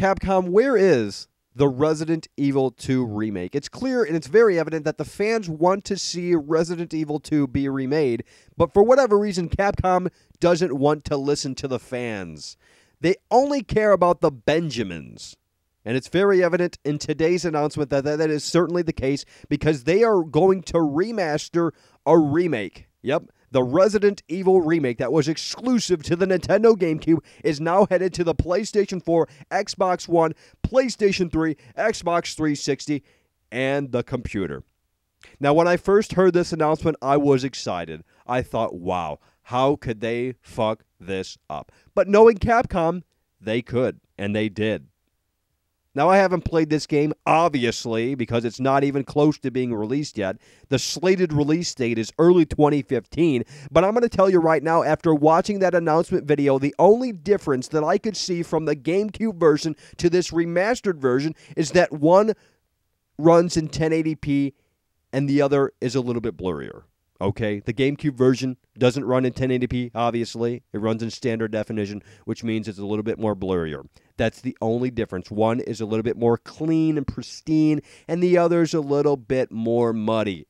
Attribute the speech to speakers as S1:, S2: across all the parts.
S1: Capcom, where is the Resident Evil 2 remake? It's clear and it's very evident that the fans want to see Resident Evil 2 be remade, but for whatever reason, Capcom doesn't want to listen to the fans. They only care about the Benjamins. And it's very evident in today's announcement that that is certainly the case, because they are going to remaster a remake. Yep. The Resident Evil remake that was exclusive to the Nintendo GameCube is now headed to the PlayStation 4, Xbox One, PlayStation 3, Xbox 360, and the computer. Now, when I first heard this announcement, I was excited. I thought, wow, how could they fuck this up? But knowing Capcom, they could, and they did. Now, I haven't played this game, obviously, because it's not even close to being released yet. The slated release date is early 2015, but I'm going to tell you right now, after watching that announcement video, the only difference that I could see from the GameCube version to this remastered version is that one runs in 1080p and the other is a little bit blurrier. Okay, the GameCube version doesn't run in 1080p, obviously. It runs in standard definition, which means it's a little bit more blurrier. That's the only difference. One is a little bit more clean and pristine, and the other's a little bit more muddy.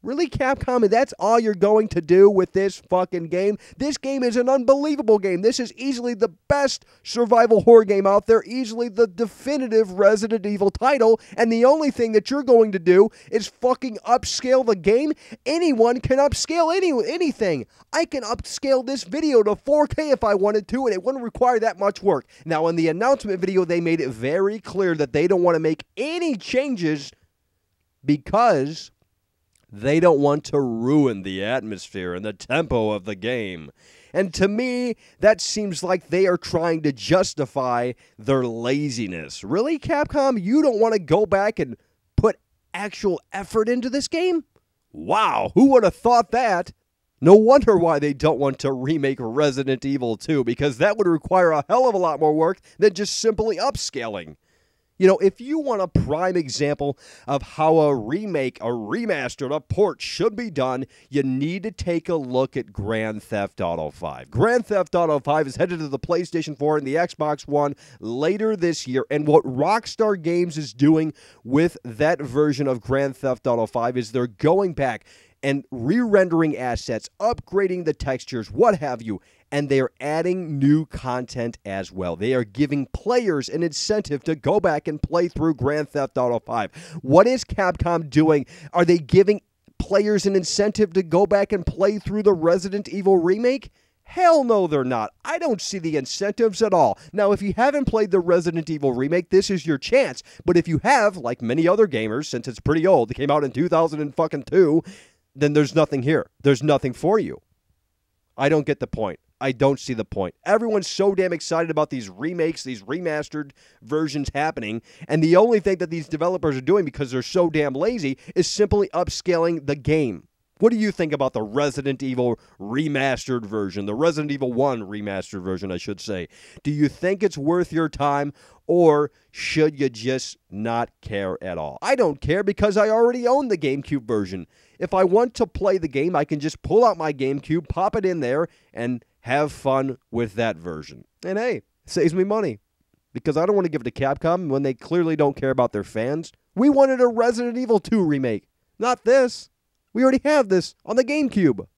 S1: Really, Capcom, that's all you're going to do with this fucking game? This game is an unbelievable game. This is easily the best survival horror game out there, easily the definitive Resident Evil title, and the only thing that you're going to do is fucking upscale the game? Anyone can upscale anything. I can upscale this video to 4K if I wanted to, and it wouldn't require that much work. Now, in the announcement video, they made it very clear that they don't want to make any changes because they don't want to ruin the atmosphere and the tempo of the game. And to me, that seems like they are trying to justify their laziness. Really, Capcom? You don't want to go back and put actual effort into this game? Wow, who would have thought that? No wonder why they don't want to remake Resident Evil 2, because that would require a hell of a lot more work than just simply upscaling. You know, if you want a prime example of how a remake, a remastered, a port should be done, you need to take a look at Grand Theft Auto 5. Grand Theft Auto 5 is headed to the PlayStation 4 and the Xbox One later this year, and what Rockstar Games is doing with that version of Grand Theft Auto 5 is they're going back and re-rendering assets, upgrading the textures, what have you, and they are adding new content as well. They are giving players an incentive to go back and play through Grand Theft Auto 5. What is Capcom doing? Are they giving players an incentive to go back and play through the Resident Evil remake? Hell no, they're not. I don't see the incentives at all. Now, if you haven't played the Resident Evil remake, this is your chance. But if you have, like many other gamers, since it's pretty old, it came out in 2002, then there's nothing here. There's nothing for you. I don't get the point. I don't see the point. Everyone's so damn excited about these remakes, these remastered versions happening, and the only thing that these developers are doing, because they're so damn lazy, is simply upscaling the game. What do you think about the Resident Evil remastered version, the Resident Evil 1 remastered version, I should say? Do you think it's worth your time, or should you just not care at all? I don't care, because I already own the GameCube version. If I want to play the game, I can just pull out my GameCube, pop it in there, and have fun with that version. And hey, it saves me money, because I don't want to give it to Capcom when they clearly don't care about their fans. We wanted a Resident Evil 2 remake, not this. We already have this on the GameCube.